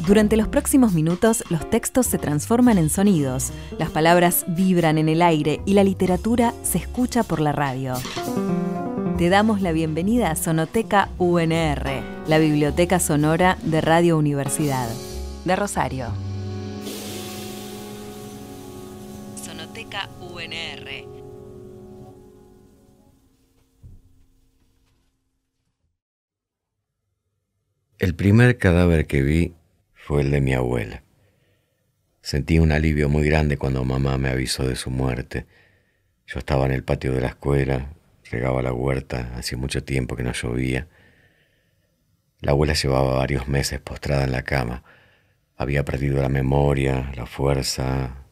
Durante los próximos minutos, los textos se transforman en sonidos, las palabras vibran en el aire y la literatura se escucha por la radio. Te damos la bienvenida a Sonoteca UNR, la biblioteca sonora de Radio Universidad de Rosario. Sonoteca UNR. El primer cadáver que vi fue el de mi abuela. Sentí un alivio muy grande cuando mamá me avisó de su muerte. Yo estaba en el patio de la escuela, regaba la huerta, hacía mucho tiempo que no llovía. La abuela llevaba varios meses postrada en la cama. Había perdido la memoria, la fuerza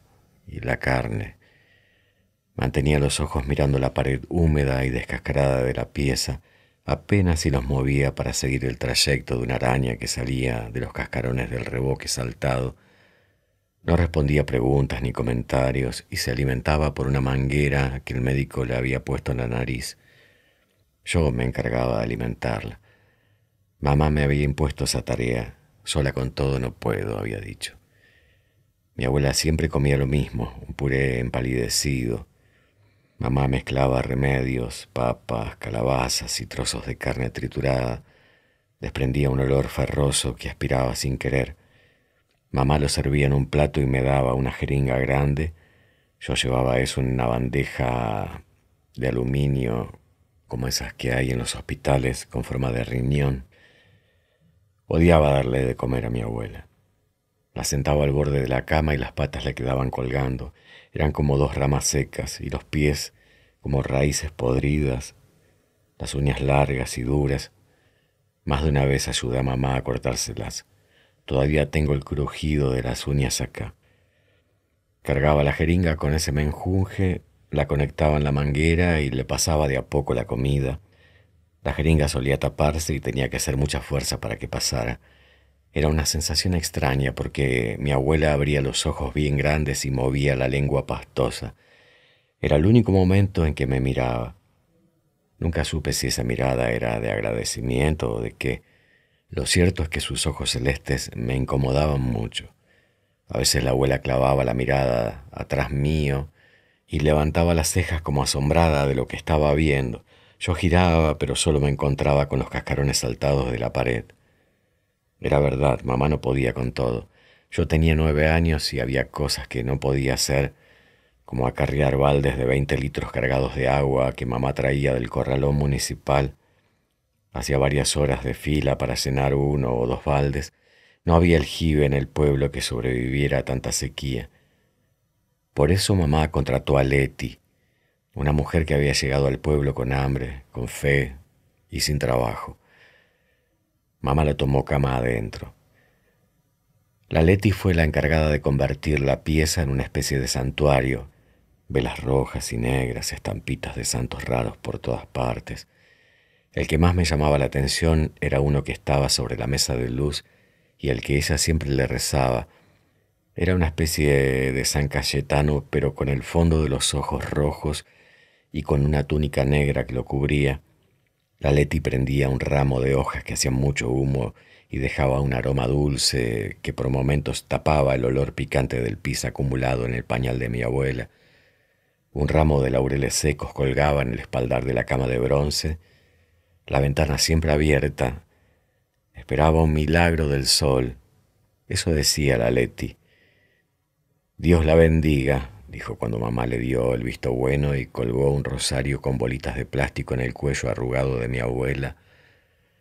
y la carne. Mantenía los ojos mirando la pared húmeda y descascarada de la pieza, apenas si los movía para seguir el trayecto de una araña que salía de los cascarones del revoque saltado. No respondía preguntas ni comentarios y se alimentaba por una manguera que el médico le había puesto en la nariz. Yo me encargaba de alimentarla. Mamá me había impuesto esa tarea. Sola con todo no puedo, había dicho. Mi abuela siempre comía lo mismo, un puré empalidecido. Mamá mezclaba remedios, papas, calabazas y trozos de carne triturada. Desprendía un olor farroso que aspiraba sin querer. Mamá lo servía en un plato y me daba una jeringa grande. Yo llevaba eso en una bandeja de aluminio, como esas que hay en los hospitales, con forma de riñón. Odiaba darle de comer a mi abuela. La sentaba al borde de la cama y las patas le quedaban colgando. Eran como dos ramas secas y los pies como raíces podridas, las uñas largas y duras. Más de una vez ayudé a mamá a cortárselas. Todavía tengo el crujido de las uñas acá. Cargaba la jeringa con ese menjunje, la conectaba en la manguera y le pasaba de a poco la comida. La jeringa solía taparse y tenía que hacer mucha fuerza para que pasara. Era una sensación extraña porque mi abuela abría los ojos bien grandes y movía la lengua pastosa. Era el único momento en que me miraba. Nunca supe si esa mirada era de agradecimiento o de qué. Lo cierto es que sus ojos celestes me incomodaban mucho. A veces la abuela clavaba la mirada atrás mío y levantaba las cejas como asombrada de lo que estaba viendo. Yo giraba, pero solo me encontraba con los cascarones saltados de la pared. Era verdad, mamá no podía con todo. Yo tenía 9 años y había cosas que no podía hacer, como acarrear baldes de 20 litros cargados de agua que mamá traía del corralón municipal. Hacía varias horas de fila para llenar 1 o 2 baldes. No había aljibe en el pueblo que sobreviviera a tanta sequía. Por eso mamá contrató a Leti, una mujer que había llegado al pueblo con hambre, con fe y sin trabajo. Mamá la tomó cama adentro. La Leti fue la encargada de convertir la pieza en una especie de santuario. Velas rojas y negras, estampitas de santos raros por todas partes. El que más me llamaba la atención era uno que estaba sobre la mesa de luz y al que ella siempre le rezaba. Era una especie de San Cayetano, pero con el fondo de los ojos rojos y con una túnica negra que lo cubría. La Leti prendía un ramo de hojas que hacían mucho humo y dejaba un aroma dulce que por momentos tapaba el olor picante del pis acumulado en el pañal de mi abuela. Un ramo de laureles secos colgaba en el espaldar de la cama de bronce. La ventana siempre abierta. Esperaba un milagro del sol. Eso decía la Leti. Dios la bendiga, dijo cuando mamá le dio el visto bueno y colgó un rosario con bolitas de plástico en el cuello arrugado de mi abuela.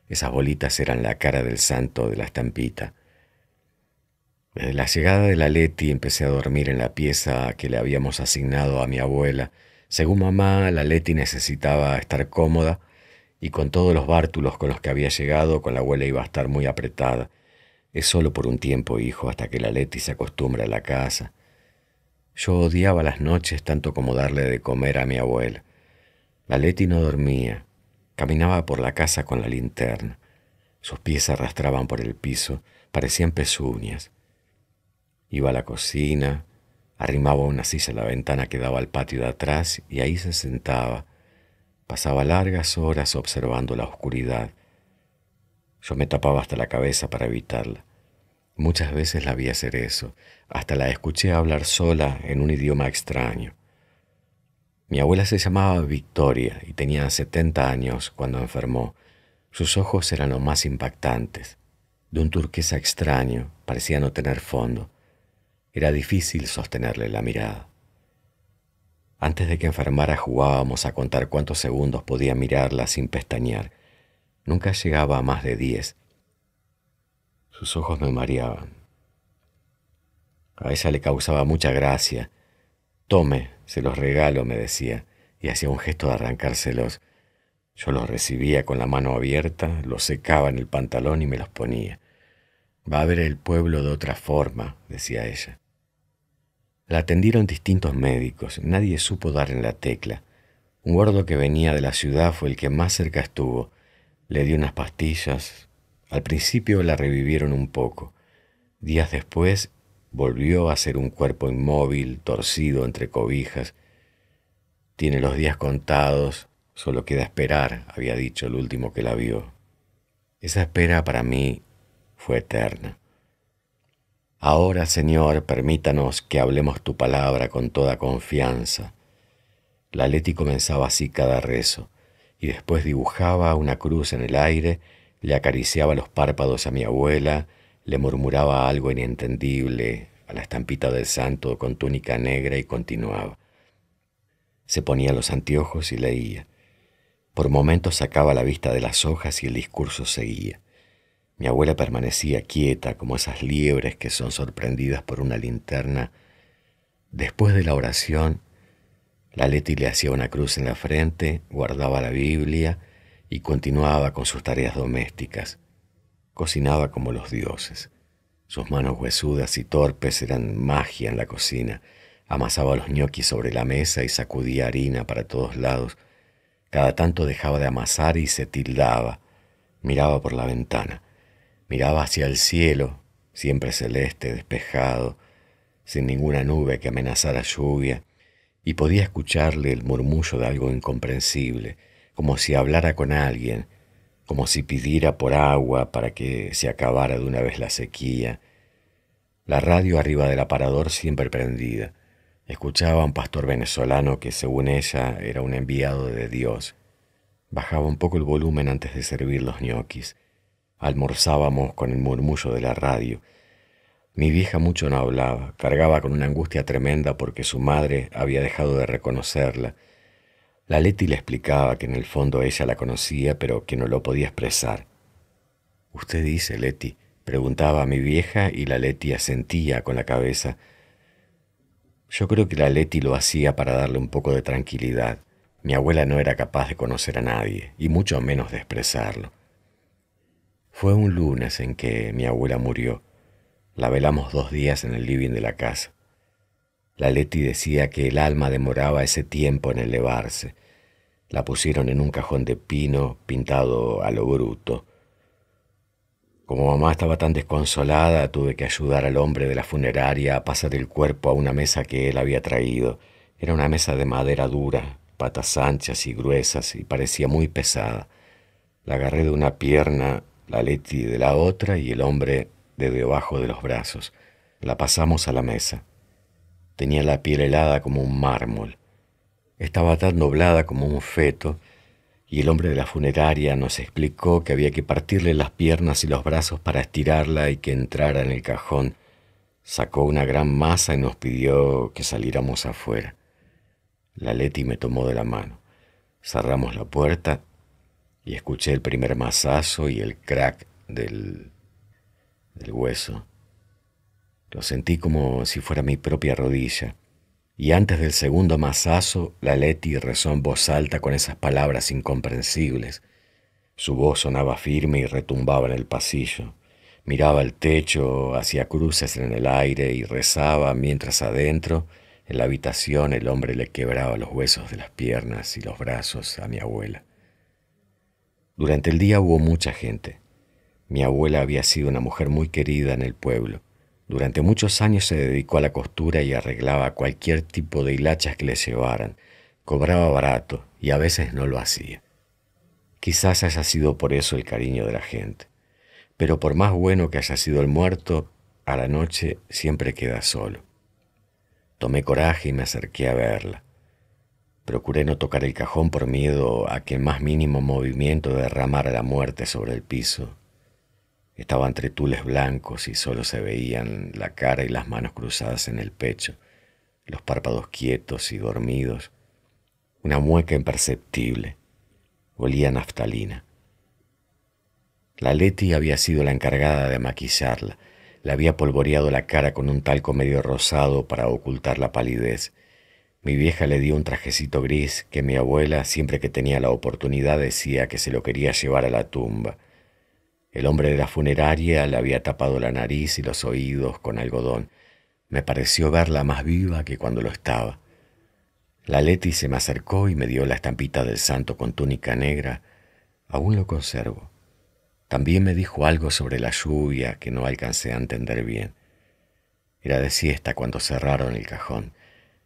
Esas bolitas eran la cara del santo de la estampita. Desde la llegada de la Leti empecé a dormir en la pieza que le habíamos asignado a mi abuela. Según mamá, la Leti necesitaba estar cómoda y con todos los bártulos con los que había llegado, con la abuela iba a estar muy apretada. Es solo por un tiempo, hijo, hasta que la Leti se acostumbra a la casa. Yo odiaba las noches tanto como darle de comer a mi abuela. La Leti no dormía. Caminaba por la casa con la linterna. Sus pies se arrastraban por el piso, parecían pezuñas. Iba a la cocina, arrimaba una silla a la ventana que daba al patio de atrás y ahí se sentaba. Pasaba largas horas observando la oscuridad. Yo me tapaba hasta la cabeza para evitarla. Muchas veces la vi hacer eso, hasta la escuché hablar sola en un idioma extraño. Mi abuela se llamaba Victoria y tenía 70 años cuando enfermó. Sus ojos eran los más impactantes, de un turquesa extraño, parecía no tener fondo. Era difícil sostenerle la mirada. Antes de que enfermara jugábamos a contar cuántos segundos podía mirarla sin pestañear. Nunca llegaba a más de 10. Sus ojos me mareaban. A ella le causaba mucha gracia. Tome, se los regalo, me decía, y hacía un gesto de arrancárselos. Yo los recibía con la mano abierta, los secaba en el pantalón y me los ponía. Va a ver el pueblo de otra forma, decía ella. La atendieron distintos médicos, nadie supo dar en la tecla. Un gordo que venía de la ciudad fue el que más cerca estuvo. Le dio unas pastillas. Al principio la revivieron un poco. Días después volvió a ser un cuerpo inmóvil, torcido entre cobijas. Tiene los días contados, solo queda esperar, había dicho el último que la vio. Esa espera para mí fue eterna. Ahora, Señor, permítanos que hablemos tu palabra con toda confianza. La Leti comenzaba así cada rezo, y después dibujaba una cruz en el aire, le acariciaba los párpados a mi abuela, le murmuraba algo inentendible a la estampita del santo con túnica negra y continuaba. Se ponía los anteojos y leía. Por momentos sacaba la vista de las hojas y el discurso seguía. Mi abuela permanecía quieta como esas liebres que son sorprendidas por una linterna. Después de la oración, la Leti le hacía una cruz en la frente, guardaba la Biblia y continuaba con sus tareas domésticas. Cocinaba como los dioses. Sus manos huesudas y torpes eran magia en la cocina. Amasaba los ñoquis sobre la mesa y sacudía harina para todos lados. Cada tanto dejaba de amasar y se tildaba. Miraba por la ventana. Miraba hacia el cielo, siempre celeste, despejado, sin ninguna nube que amenazara lluvia, y podía escucharle el murmullo de algo incomprensible, como si hablara con alguien, como si pidiera por agua para que se acabara de una vez la sequía. La radio arriba del aparador siempre prendida. Escuchaba a un pastor venezolano que, según ella, era un enviado de Dios. Bajaba un poco el volumen antes de servir los ñoquis. Almorzábamos con el murmullo de la radio. Mi vieja mucho no hablaba, cargaba con una angustia tremenda porque su madre había dejado de reconocerla. La Leti le explicaba que en el fondo ella la conocía, pero que no lo podía expresar. «¿Usted dice, Leti?», preguntaba a mi vieja y la Leti asentía con la cabeza. Yo creo que la Leti lo hacía para darle un poco de tranquilidad. Mi abuela no era capaz de conocer a nadie, y mucho menos de expresarlo. Fue un lunes en que mi abuela murió. La velamos 2 días en el living de la casa. La Leti decía que el alma demoraba ese tiempo en elevarse. La pusieron en un cajón de pino pintado a lo bruto. Como mamá estaba tan desconsolada, tuve que ayudar al hombre de la funeraria a pasar el cuerpo a una mesa que él había traído. Era una mesa de madera dura, patas anchas y gruesas, y parecía muy pesada. La agarré de una pierna, la Leti de la otra y el hombre de debajo de los brazos. La pasamos a la mesa. Tenía la piel helada como un mármol. Estaba tan doblada como un feto, y el hombre de la funeraria nos explicó que había que partirle las piernas y los brazos para estirarla y que entrara en el cajón. Sacó una gran masa y nos pidió que saliéramos afuera. La Leti me tomó de la mano. Cerramos la puerta y escuché el primer mazazo y el crack del hueso. Lo sentí como si fuera mi propia rodilla. Y antes del segundo mazazo, la Leti rezó en voz alta con esas palabras incomprensibles. Su voz sonaba firme y retumbaba en el pasillo. Miraba el techo, hacía cruces en el aire y rezaba mientras adentro, en la habitación, el hombre le quebraba los huesos de las piernas y los brazos a mi abuela. Durante el día hubo mucha gente. Mi abuela había sido una mujer muy querida en el pueblo. Durante muchos años se dedicó a la costura y arreglaba cualquier tipo de hilachas que le llevaran. Cobraba barato y a veces no lo hacía. Quizás haya sido por eso el cariño de la gente. Pero por más bueno que haya sido el muerto, a la noche siempre queda solo. Tomé coraje y me acerqué a verla. Procuré no tocar el cajón por miedo a que el más mínimo movimiento derramara la muerte sobre el piso. Estaba entre tules blancos y solo se veían la cara y las manos cruzadas en el pecho, los párpados quietos y dormidos, una mueca imperceptible. Olía a naftalina. La Leti había sido la encargada de maquillarla. Le había polvoreado la cara con un talco medio rosado para ocultar la palidez. Mi vieja le dio un trajecito gris que mi abuela, siempre que tenía la oportunidad, decía que se lo quería llevar a la tumba. El hombre de la funeraria le había tapado la nariz y los oídos con algodón. Me pareció verla más viva que cuando lo estaba. La Leti se me acercó y me dio la estampita del santo con túnica negra. Aún lo conservo. También me dijo algo sobre la lluvia que no alcancé a entender bien. Era de siesta cuando cerraron el cajón.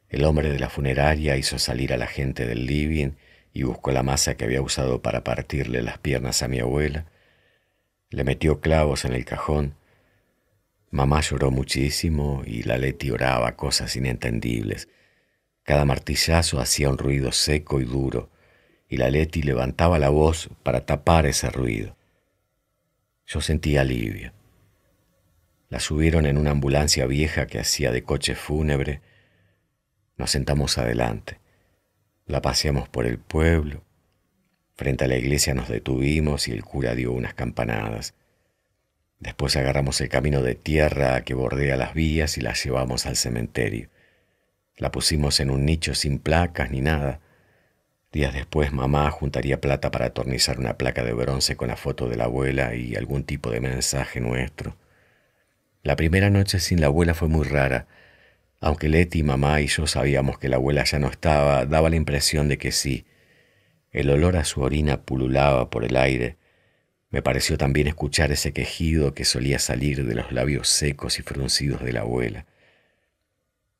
El hombre de la funeraria hizo salir a la gente del living y buscó la masa que había usado para partirle las piernas a mi abuela. Le metió clavos en el cajón. Mamá lloró muchísimo y la Leti oraba cosas inentendibles. Cada martillazo hacía un ruido seco y duro, y la Leti levantaba la voz para tapar ese ruido. Yo sentí alivio. La subieron en una ambulancia vieja que hacía de coche fúnebre. Nos sentamos adelante. La paseamos por el pueblo. Frente a la iglesia nos detuvimos y el cura dio unas campanadas. Después agarramos el camino de tierra que bordea las vías y la llevamos al cementerio. La pusimos en un nicho sin placas ni nada. Días después mamá juntaría plata para atornillar una placa de bronce con la foto de la abuela y algún tipo de mensaje nuestro. La primera noche sin la abuela fue muy rara. Aunque Leti, mamá y yo sabíamos que la abuela ya no estaba, daba la impresión de que sí. El olor a su orina pululaba por el aire. Me pareció también escuchar ese quejido que solía salir de los labios secos y fruncidos de la abuela.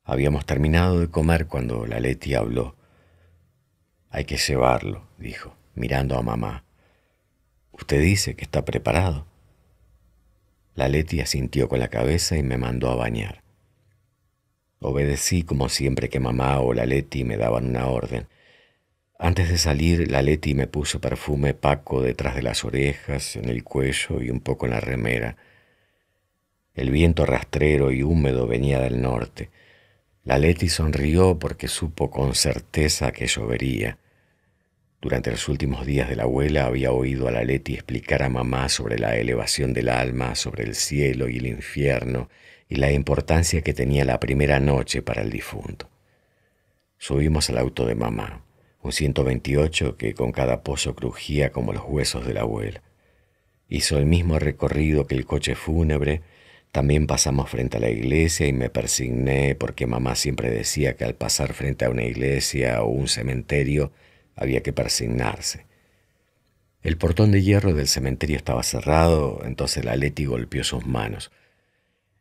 Habíamos terminado de comer cuando la Leti habló. «Hay que llevarlo», dijo, mirando a mamá. «Usted dice que está preparado». La Leti asintió con la cabeza y me mandó a bañar. Obedecí como siempre que mamá o la Leti me daban una orden. Antes de salir, la Leti me puso perfume Paco detrás de las orejas, en el cuello y un poco en la remera. El viento rastrero y húmedo venía del norte. La Leti sonrió porque supo con certeza que llovería. Durante los últimos días de la abuela había oído a la Leti explicar a mamá sobre la elevación del alma, sobre el cielo y el infierno, y la importancia que tenía la primera noche para el difunto. Subimos al auto de mamá, un 128 que con cada pozo crujía como los huesos de la abuela. Hizo el mismo recorrido que el coche fúnebre. También pasamos frente a la iglesia y me persigné porque mamá siempre decía que al pasar frente a una iglesia o un cementerio había que persignarse. El portón de hierro del cementerio estaba cerrado, entonces la Leti golpeó sus manos.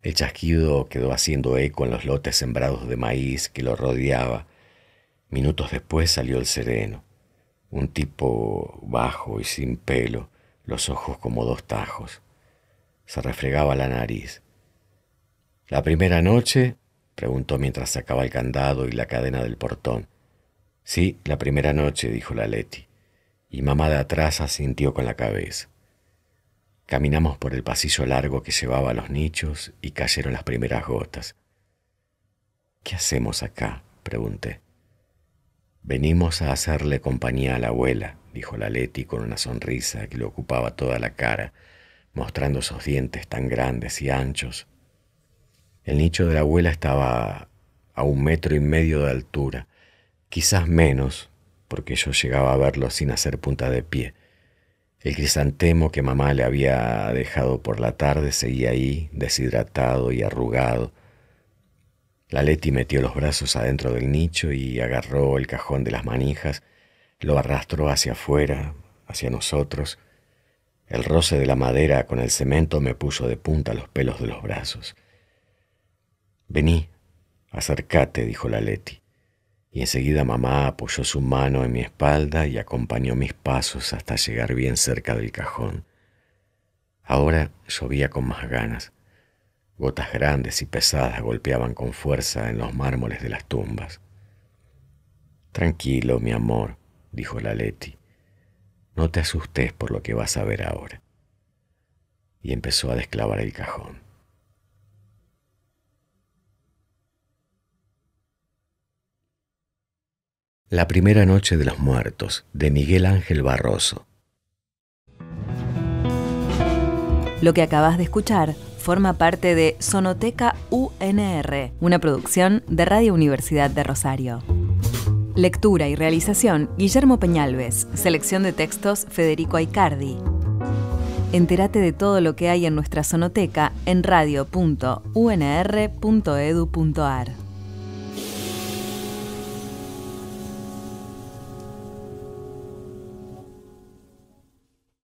El chasquido quedó haciendo eco en los lotes sembrados de maíz que lo rodeaba. Minutos después salió el sereno, un tipo bajo y sin pelo, los ojos como dos tajos. Se refregaba la nariz. «¿La primera noche?», preguntó mientras sacaba el candado y la cadena del portón. «Sí, la primera noche», dijo la Leti, y mamá de atrás asintió con la cabeza. Caminamos por el pasillo largo que llevaba a los nichos y cayeron las primeras gotas. «¿Qué hacemos acá?», pregunté. «Venimos a hacerle compañía a la abuela», dijo la Leti con una sonrisa que le ocupaba toda la cara, mostrando esos dientes tan grandes y anchos. El nicho de la abuela estaba a 1,5 metros de altura, quizás menos, porque yo llegaba a verlo sin hacer punta de pie. El crisantemo que mamá le había dejado por la tarde seguía ahí, deshidratado y arrugado. La Leti metió los brazos adentro del nicho y agarró el cajón de las manijas, lo arrastró hacia afuera, hacia nosotros. El roce de la madera con el cemento me puso de punta los pelos de los brazos. «Vení, acércate», dijo la Leti, y enseguida mamá apoyó su mano en mi espalda y acompañó mis pasos hasta llegar bien cerca del cajón. Ahora llovía con más ganas. Gotas grandes y pesadas golpeaban con fuerza en los mármoles de las tumbas. «Tranquilo, mi amor», dijo la Leti. «No te asustes por lo que vas a ver ahora». Y empezó a desclavar el cajón. La primera noche de los muertos, de Miguel Ángel Barroso. Lo que acabas de escuchar forma parte de Sonoteca UNR, una producción de Radio Universidad de Rosario. Lectura y realización, Guillermo Peñalves. Selección de textos, Federico Aicardi. Entérate de todo lo que hay en nuestra sonoteca en radio.unr.edu.ar.